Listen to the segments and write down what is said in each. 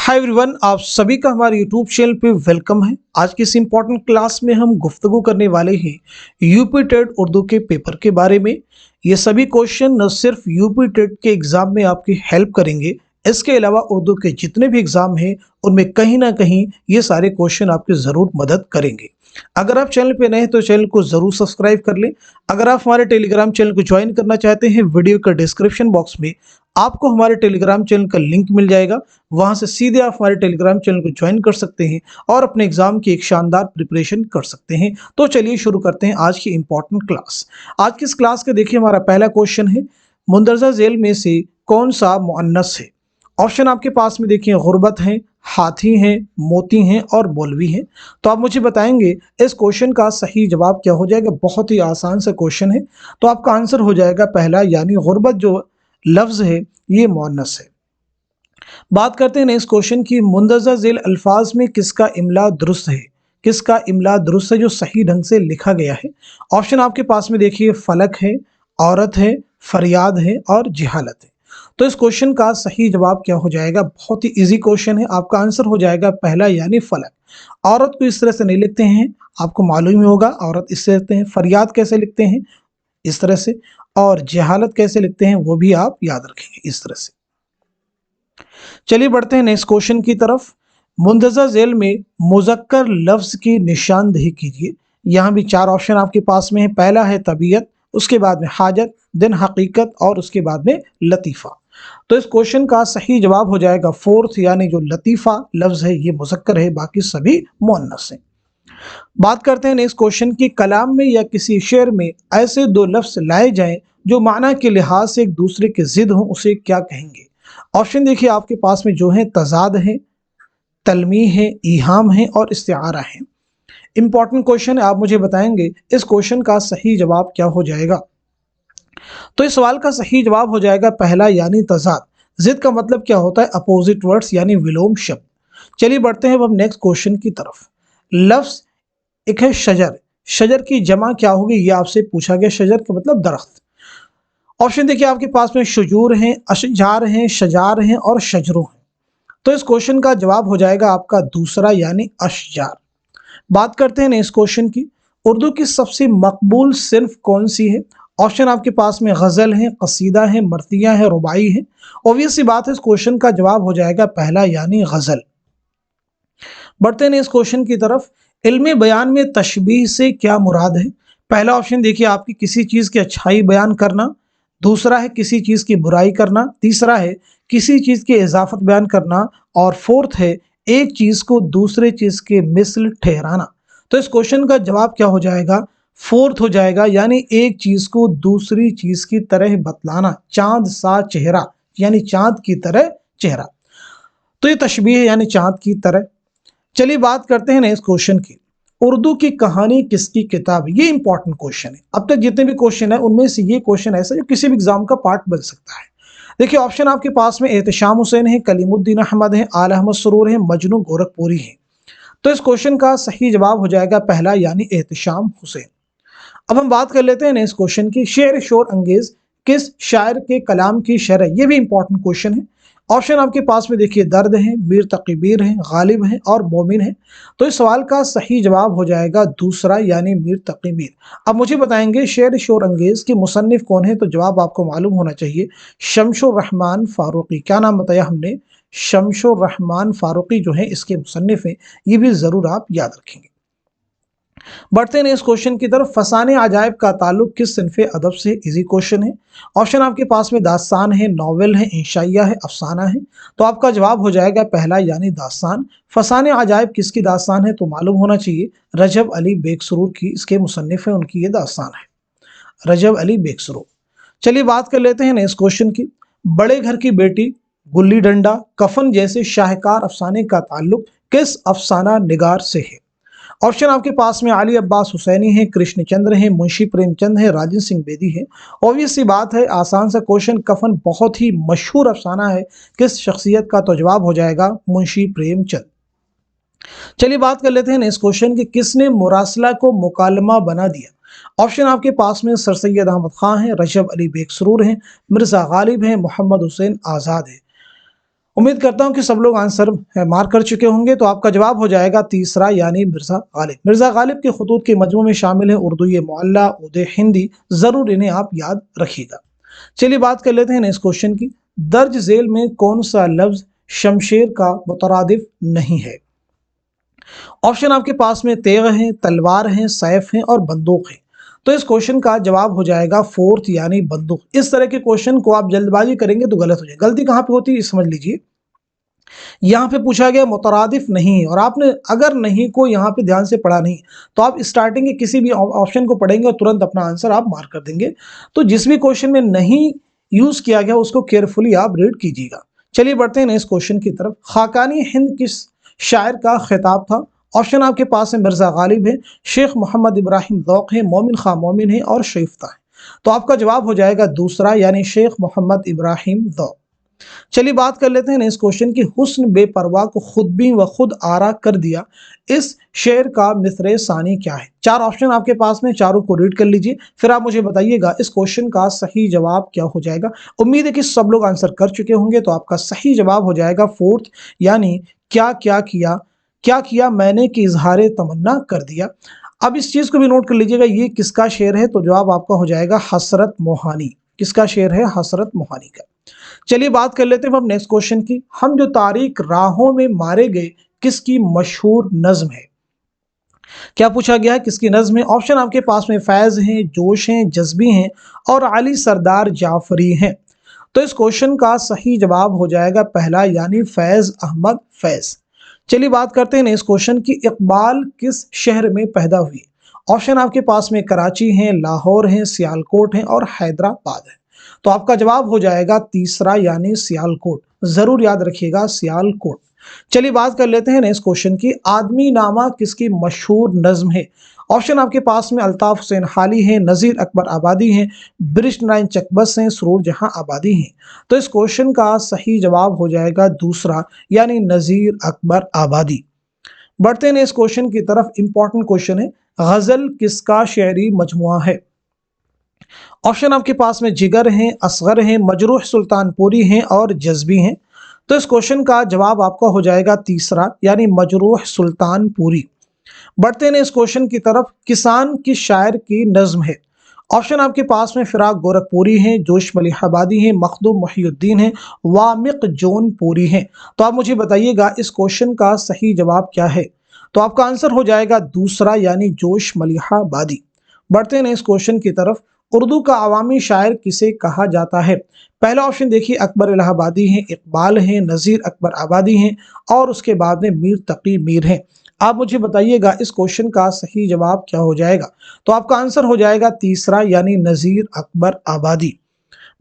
Hi everyone, आप सभी का हमारे यूट्यूब चैनल पे वेलकम है। आज की इस इम्पोर्टेंट क्लास में हम गुफ्तगू करने वाले हैं यूपी टेट उर्दू के पेपर के बारे में। ये सभी क्वेश्चन न सिर्फ यूपी टेट के एग्ज़ाम में आपकी हेल्प करेंगे, इसके अलावा उर्दू के जितने भी एग्ज़ाम हैं उनमें कहीं ना कहीं ये सारे क्वेश्चन आपकी ज़रूर मदद करेंगे। अगर आप चैनल पे नए हैं तो चैनल को ज़रूर सब्सक्राइब कर लें। अगर आप हमारे टेलीग्राम चैनल को ज्वाइन करना चाहते हैं, वीडियो के डिस्क्रिप्शन बॉक्स में आपको हमारे टेलीग्राम चैनल का लिंक मिल जाएगा। वहां से सीधे आप हमारे टेलीग्राम चैनल को ज्वाइन कर सकते हैं और अपने एग्जाम की एक शानदार प्रिपरेशन कर सकते हैं। तो चलिए शुरू करते हैं आज की इंपॉर्टेंट क्लास। आज की इस क्लास के देखिए हमारा पहला क्वेश्चन है, मुंदरजा झेल में से कौन सा मुअन्नस है। ऑप्शन आपके पास में देखिए, गुर्बत है, हाथी हैं, मोती हैं और मौलवी हैं। तो आप मुझे बताएंगे इस क्वेश्चन का सही जवाब क्या हो जाएगा। बहुत ही आसान सा क्वेश्चन है, तो आपका आंसर हो जाएगा पहला, यानी गुर्बत जो लफ्ज है ये मुअन्नस है। बात करते हैं नेक्स्ट क्वेश्चन की, मुंदरजा झेल अल्फाज में किसका इमला दुरुस्त है। किसका इमला दुरुस्त है जो सही ढंग से लिखा गया है। ऑप्शन आपके पास में देखिए, फलक है, औरत है, फरियाद है और जिहालत है। तो इस क्वेश्चन का सही जवाब क्या हो जाएगा। बहुत ही इजी क्वेश्चन है, आपका आंसर हो जाएगा पहला यानी फलक। औरत को इस तरह से नहीं लिखते हैं, आपको मालूम ही होगा औरत इससे लिखते हैं। फरियाद कैसे लिखते हैं, इस तरह से, और जहालत कैसे लिखते हैं वो भी आप याद रखेंगे इस तरह से। चलिए बढ़ते हैं नेक्स्ट क्वेश्चन की तरफ। मुंदरजा झेल में मुज़क्कर लफ्ज की निशानदेही कीजिए। यहाँ भी चार ऑप्शन आपके पास में है। पहला है तबीयत, उसके बाद में हाजत, देन हकीकत और उसके बाद में लतीफ़ा। तो इस क्वेश्चन का सही जवाब हो जाएगा फोर्थ, यानी जो लतीफ़ा लफ्ज है ये मुज़क्कर है, बाकी सभी मुअन्नस हैं। बात करते हैं नेक्स्ट क्वेश्चन की, कलाम में या किसी शेर में ऐसे दो लफ्ज लाए जाएं जो माना के लिहाज से एक दूसरे के जिद हों, उसे क्या कहेंगे। ऑप्शन देखिए आपके पास में जो है, तजाद है, तलमी है, ईहाम है और इस्तिआरा है। इंपॉर्टेंट क्वेश्चन है, आप मुझे बताएंगे इस क्वेश्चन का सही जवाब क्या हो जाएगा। तो इस सवाल का सही जवाब हो जाएगा पहला यानी तजाद। जिद का मतलब क्या होता है, अपोजिट वर्ड्स यानी विलोम शब्द। चलिए बढ़ते हैं अब हम नेक्स्ट क्वेश्चन की तरफ। लफ्ज एक है शजर, शजर की जमा क्या होगी ये आपसे पूछा गया। शजर का मतलब दरख्त। ऑप्शन देखिए आपके पास में, शुजूर हैं, अशजार हैं, शजार हैं और शजरों हैं। तो इस क्वेश्चन का जवाब हो जाएगा आपका दूसरा यानी अशजार। बात करते हैं नेक्स्ट क्वेश्चन की, उर्दू की सबसे मकबूल सिर्फ कौन सी है। ऑप्शन आपके पास में गज़ल है, कसीदा है, मर्तिया है, रुबाई है। ऑब्वियस सी बात है, इस क्वेश्चन का जवाब हो जाएगा पहला यानी गज़ल। बढ़ते हैं इस क्वेश्चन की तरफ, इल्मे बयान में तशबीह से क्या मुराद है। पहला ऑप्शन देखिए आपकी, किसी चीज़ की अच्छाई बयान करना। दूसरा है किसी चीज़ की बुराई करना। तीसरा है किसी चीज़ की इजाफत बयान करना। और फोर्थ है एक चीज़ को दूसरे चीज़ के मिसल ठहराना। तो इस क्वेश्चन का जवाब क्या हो जाएगा, फोर्थ हो जाएगा, यानी एक चीज़ को दूसरी चीज़ की तरह बतलाना। चांद सा चेहरा, यानी चांद की तरह चेहरा। तो ये तशबीह है यानी चांद की तरह। चलिए बात करते हैं नेक्स्ट क्वेश्चन की, उर्दू की कहानी किसकी किताब। ये इंपॉर्टेंट क्वेश्चन है। अब तक जितने भी क्वेश्चन है उनमें से ये क्वेश्चन ऐसा जो किसी भी एग्जाम का पार्ट बन सकता है। देखिए ऑप्शन आपके पास में एहतशाम हुसैन है, कलीमुद्दीन अहमद है, आल अहमद सरूर है, मजनू गोरखपुरी है। तो इस क्वेश्चन का सही जवाब हो जाएगा पहला यानी एहतशाम हुसैन। अब हम बात कर लेते हैं नेक्स्ट क्वेश्चन की, शेर शोर अंगेज किस शायर के कलाम की शरह। ये भी इंपॉर्टेंट क्वेश्चन है। ऑप्शन आपके पास में देखिए, दर्द है, मीर तकीबीर है, गालिब है और मोमिन है। तो इस सवाल का सही जवाब हो जाएगा दूसरा यानी मीर तकीबीर। अब मुझे बताएंगे शेर शोर अंगेज के मुसन्निफ कौन है। तो जवाब आपको मालूम होना चाहिए, शमशुर रहमान फारूकी। क्या नाम बताया हमने, शमशुर रहमान फारूकी जो है इसके मुसन्निफ हैं। ये भी जरूर आप याद रखेंगे। बढ़ते हैं इस क्वेश्चन की तरफ, फसाने अजायब का ताल्लुक किस सिनफ़े अदब से। इजी क्वेश्चन है। ऑप्शन आपके पास में दास्तान है, नॉवेल है, इंशाइया है, अफसाना है। तो आपका जवाब हो जाएगा पहला यानी दास्तान। फसाने अजायब किसकी दास्तान है तो मालूम होना चाहिए, रजब अली बेगसरूर की इसके मुसन्निफ है, उनकी ये दास्तान है, रजब अली बेगसरूर। चलिए बात कर लेते हैं इस क्वेश्चन की, बड़े घर की बेटी, गुल्ली डंडा, कफन जैसे शाहकार अफसाने का ताल्लुक किस अफसाना निगार से है। ऑप्शन आपके पास में अली अब्बास हुसैनी है, कृष्णचंद्र है, मुंशी प्रेमचंद है, राजन सिंह बेदी है। ऑब्वियस सी बात है, आसान सा क्वेश्चन, कफन बहुत ही मशहूर अफसाना है किस शख्सियत का, तो जवाब हो जाएगा मुंशी प्रेमचंद। चलिए बात कर लेते हैं नेक्स्ट क्वेश्चन की, किसने मुरासला को मुकालमा बना दिया। ऑप्शन आपके पास में सर सैयद अहमद खां है, रजब अली बेगसरूर हैं, मिर्जा गालिब हैं, मोहम्मद हुसैन आज़ाद है। उम्मीद करता हूं कि सब लोग आंसर मार्क कर चुके होंगे। तो आपका जवाब हो जाएगा तीसरा यानी मिर्ज़ा गालिब। मिर्ज़ा गालिब के खुतूत के मजमू में शामिल है उर्दू मुअल्ला, उर्दू हिंदी, ज़रूर इन्हें आप याद रखिएगा। चलिए बात कर लेते हैं नेक्स्ट क्वेश्चन की। दर्ज झेल में कौन सा लफ्ज शमशेर का मुतरादिफ नहीं है? ऑप्शन आपके पास में तेग है, तलवार है, सैफ है और बंदूक है। तो इस क्वेश्चन का जवाब हो जाएगा फोर्थ यानी बंदूक। इस तरह के क्वेश्चन को आप जल्दबाजी करेंगे तो गलत हो जाएगा। गलती कहां पे होती है समझ लीजिए। यहाँ पे पूछा गया मुतरादिफ नहीं, और आपने अगर नहीं को यहाँ पे ध्यान से पढ़ा नहीं तो आप स्टार्टिंग के किसी भी ऑप्शन को पढ़ेंगे और तुरंत अपना आंसर आप मार्क कर देंगे। तो जिस भी क्वेश्चन में नहीं यूज किया गया उसको केयरफुली आप रीड कीजिएगा। चलिए बढ़ते हैं नेक्स्ट क्वेश्चन की तरफ। खाकानी हिंद किस शायर का खिताब था? ऑप्शन आपके पास है मिर्जा गालिब है, शेख मोहम्मद इब्राहिम ज़ौक़ है, मोमिन खां मोमिन है और शरीफ्ता है। तो आपका जवाब हो जाएगा दूसरा यानी शेख मोहम्मद इब्राहिम ज़ौक़। चलिए बात कर लेते हैं इस क्वेश्चन की। हुस्न बेपरवाह को खुद भी व खुद आरा कर दिया, इस शेर का मिसरे सानी क्या है? चार ऑप्शन आपके पास में, चारों को रीड कर लीजिए, फिर आप मुझे बताइएगा इस क्वेश्चन का सही जवाब क्या हो जाएगा। उम्मीद है कि सब लोग आंसर कर चुके होंगे। तो आपका सही जवाब हो जाएगा फोर्थ यानी क्या क्या किया, क्या किया मैंने कि इजहार तमन्ना कर दिया। अब इस चीज को भी नोट कर लीजिएगा, ये किसका शेर है? तो जवाब आपका हो जाएगा हसरत मोहानी। किसका शेर है? हसरत मोहानी का। चलिए बात कर लेते हैं अब नेक्स्ट क्वेश्चन की। हम जो तारीख राहों में मारे गए किसकी मशहूर नज्म है? क्या पूछा गया है? किसकी नज्म है? ऑप्शन आपके पास में फैज हैं, जोश हैं, जज्बी हैं और अली सरदार जाफरी हैं। तो इस क्वेश्चन का सही जवाब हो जाएगा पहला यानी फैज अहमद फैज। चलिए बात करते हैं इस क्वेश्चन की। इकबाल किस शहर में पैदा हुई? ऑप्शन आपके पास में कराची है, लाहौर है, सियालकोट है और हैदराबाद है। तो आपका जवाब हो जाएगा तीसरा यानी सियालकोट। जरूर याद रखिएगा सियालकोट। चलिए बात कर लेते हैं नेक्स्ट क्वेश्चन की। आदमी नामा किसकी मशहूर नज्म है? ऑप्शन आपके पास में अल्ताफ हुसैन हाली है, नज़ीर अकबर आबादी हैं, ब्रिश नारायण चकबस हैं, सुरूर जहां आबादी हैं। तो इस क्वेश्चन का सही जवाब हो जाएगा दूसरा यानी नज़ीर अकबर आबादी। बढ़ते हैं इस क्वेश्चन की तरफ। इंपॉर्टेंट क्वेश्चन है, गजल किसका शेरी मजमुआ है? ऑप्शन आपके पास में जिगर हैं, असगर हैं, मजरूह सुल्तानपुरी हैं और जज्बी हैं। तो इस क्वेश्चन का जवाब आपका हो जाएगा तीसरा यानी मजरूह सुल्तानपुरी। बढ़ते हैं इस क्वेश्चन की तरफ। किसान किस शायर की नज्म है? ऑप्शन आपके पास में फिराक गोरखपुरी हैं, जोश मलिहाबादी हैं, मखदूम मुहियुद्दीन हैं, वामिक जौनपुरी हैं। तो आप मुझे बताइएगा इस क्वेश्चन का सही जवाब क्या है? तो आपका आंसर हो जाएगा दूसरा यानी जोश मलिहाबादी। बढ़ते हैं इस क्वेश्चन की तरफ। उर्दू का अवामी शायर किसे कहा जाता है? पहला ऑप्शन देखिए अकबर इलाहाबादी हैं, इकबाल हैं, नज़ीर अकबर आबादी हैं और उसके बाद में मीर तकी मीर हैं। आप मुझे बताइएगा इस क्वेश्चन का सही जवाब क्या हो जाएगा? तो आपका आंसर हो जाएगा तीसरा यानी नज़ीर अकबर आबादी।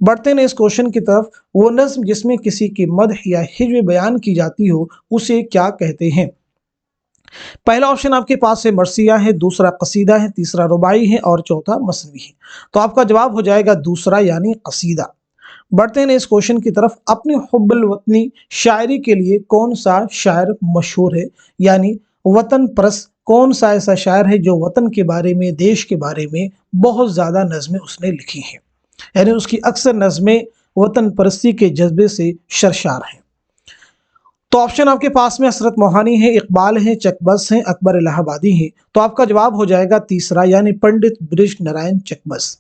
बढ़ते हैं इस क्वेश्चन की तरफ। वो नज्म जिसमें किसी की मदह या हिज्व बयान की जाती हो उसे क्या कहते हैं? पहला ऑप्शन आपके पास है मरसिया है, दूसरा कसीदा है, तीसरा रुबाई है और चौथा मसनवी है। तो आपका जवाब हो जाएगा दूसरा यानी कसीदा। बढ़ते हैं इस क्वेश्चन की तरफ। अपनी हुब्बुल वतनी शायरी के लिए कौन सा शायर मशहूर है? यानी वतन परस्त कौन सा ऐसा शायर है जो वतन के बारे में, देश के बारे में बहुत ज्यादा नज़में उसने लिखी हैं, यानी उसकी अक्सर नज़में वतन परस्ती के जज्बे से शरशार हैं। तो ऑप्शन आपके पास में हसरत मोहानी है, इकबाल है, चकबस है, अकबर इलाहाबादी है। तो आपका जवाब हो जाएगा तीसरा यानी पंडित ब्रिज नारायण चकबस।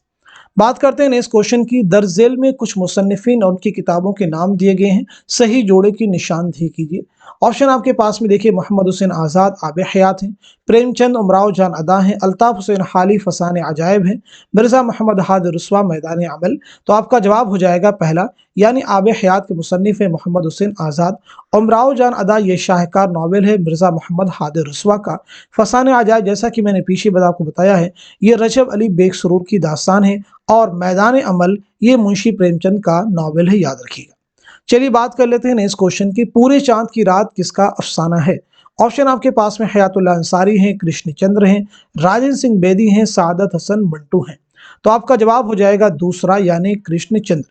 बात करते हैं इस क्वेश्चन की। दर्जेल में कुछ मुसन्निफिन और उनकी किताबों के नाम दिए गए हैं, सही जोड़े की निशानदेही कीजिए। ऑप्शन आपके पास में देखिए मोहम्मद हुसैन आज़ाद आब हयात हैं, प्रेमचंद उमराव जान अदा हैं, अल्ताफ हुसैन हाली फसान अजायब हैं, मिर्ज़ा मोहम्मद हाद रसवा मैदान अमल। तो आपका जवाब हो जाएगा पहला यानी आब हयात के मुसन्निफ है मोहम्मद हुसैन आज़ाद। उमराव जान अदा ये शाहकार नावल है मिर्ज़ा मोहम्मद हाद रसवा का। फसान अजायब जैसा कि मैंने पीछे आपको बताया है ये रजब अली बेग सुरूर की दास्तान है और मैदान अमल ये मुंशी प्रेमचंद का नावल है, याद रखिएगा। चलिए बात कर लेते हैं इस क्वेश्चन की। पूरे चांद की रात किसका अफसाना है? ऑप्शन आपके पास में हयातुल्लाह अंसारी हैं, कृष्णचंद्र हैं, राजेंद्र सिंह बेदी हैं, सादत हसन मंटू हैं। तो आपका जवाब हो जाएगा दूसरा यानी कृष्णचंद्र।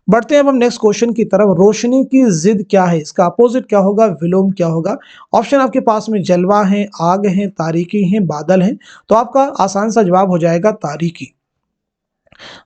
बढ़ते हैं अब हम नेक्स्ट क्वेश्चन की तरफ। रोशनी की जिद क्या है? इसका अपोजिट क्या होगा? विलोम क्या होगा? ऑप्शन आपके पास में जलवा है, आग है, तारीकी है, बादल है। तो आपका आसान सा जवाब हो जाएगा तारीकी।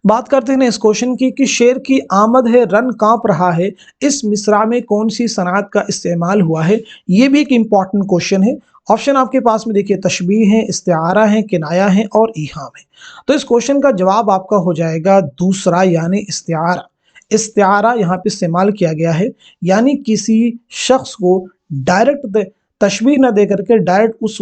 बात करते हैं ना इस क्वेश्चन की कि शेर की आमद है रन कांप रहा है, इस मिसरा में कौन सी सनात का इस्तेमाल हुआ है। ये भी एक इम्पॉर्टेंट क्वेश्चन है। ऑप्शन आपके पास में देखिए तशबीह है, इस्तिआरा है, किनाया है और ईहाम है। तो इस क्वेश्चन का जवाब आपका हो जाएगा दूसरा यानी इस्तिआरा। इस्तिआरा यहाँ पे इस्तेमाल किया गया है, यानी किसी शख्स को डायरेक्ट तशबीह न दे करके डायरेक्ट उस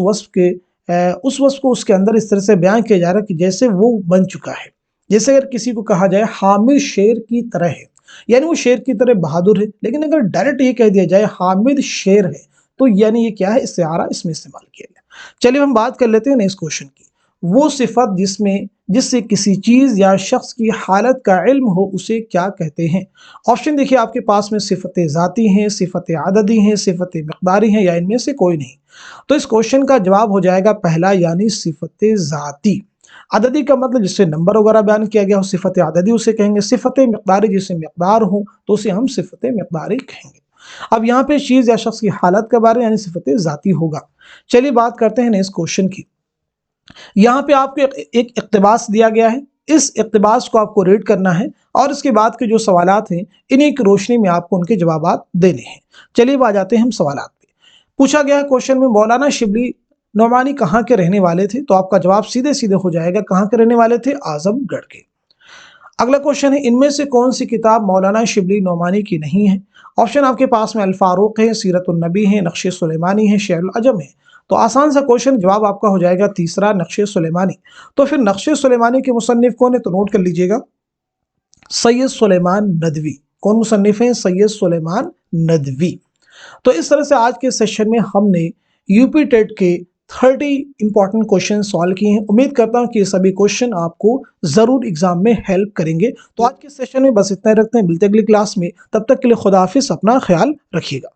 वस्फ को उसके अंदर इस तरह से बयान किया जा रहा है कि जैसे वो बन चुका है। जैसे अगर किसी को कहा जाए हामिद शेर की तरह है, यानी वो शेर की तरह बहादुर है, लेकिन अगर डायरेक्ट ये कह दिया जाए हामिद शेर है, तो यानी ये क्या है, इस्तिआरा इसमें इस्तेमाल किया गया। चलिए हम बात कर लेते हैं नेक्स्ट क्वेश्चन की। वो सिफत जिससे किसी चीज या शख्स की हालत का इल्म हो उसे क्या कहते हैं। ऑप्शन देखिए आपके पास में सिफत ज़ाती हैं, सिफत आददी हैं, सिफत मिक़दारी हैं, या इनमें से कोई नहीं। तो इस क्वेश्चन का जवाब हो जाएगा पहला यानी सिफत ज़ाती। अददी का मतलब जिससे नंबर वगैरह बयान किया गया हो, सिफत अददी उसे कहेंगे। सिफत मिक़दारी जिससे मिक़दार हो तो उसे हम सिफत मिक़दारी कहेंगे। अब यहाँ पे चीज़ या शख्स की हालत के बारे यानी सिफत ज़ाती होगा। चलिए बात करते हैं इस क्वेश्चन की। यहाँ पे आपको एक इक़्तिबास दिया गया है, इस इक़्तिबास को आपको रीड करना है और इसके बाद के जो सवालात हैं इन्हीं की रोशनी में आपको उनके जवाबात देने हैं। चलिए आ जाते हैं हम सवालात पे। पूछा गया है क्वेश्चन में मौलाना शिबली नोमानी कहाँ के रहने वाले थे, तो आपका जवाब सीधे सीधे हो जाएगा कहाँ के रहने वाले थे, आजमगढ़ के। अगला क्वेश्चन है इनमें से कौन सी किताब मौलाना शिबली नोमानी की नहीं है। ऑप्शन आपके पास में अल फारूक है, सीरतुन नबी है, नक्श सुलेमानी है, शेरुल अजम है। तो आसान सा क्वेश्चन, जवाब आपका हो जाएगा तीसरा नक्श सुलेमानी। तो फिर नक्श सुलेमानी के मुसन्निफ कौन है, तो नोट कर लीजिएगा सैयद सुलेमान नदवी। कौन मुसन्निफ है, सैयद सुलेमान नदवी। तो इस तरह से आज के सेशन में हमने यूपी टेट के 30 इंपॉर्टेंट क्वेश्चन सॉल्व किए हैं। उम्मीद करता हूं कि ये सभी क्वेश्चन आपको जरूर एग्जाम में हेल्प करेंगे। तो आज के सेशन में बस इतना ही रखते हैं, मिलते हैं अगली क्लास में। तब तक के लिए खुदा हाफिज, अपना ख्याल रखिएगा।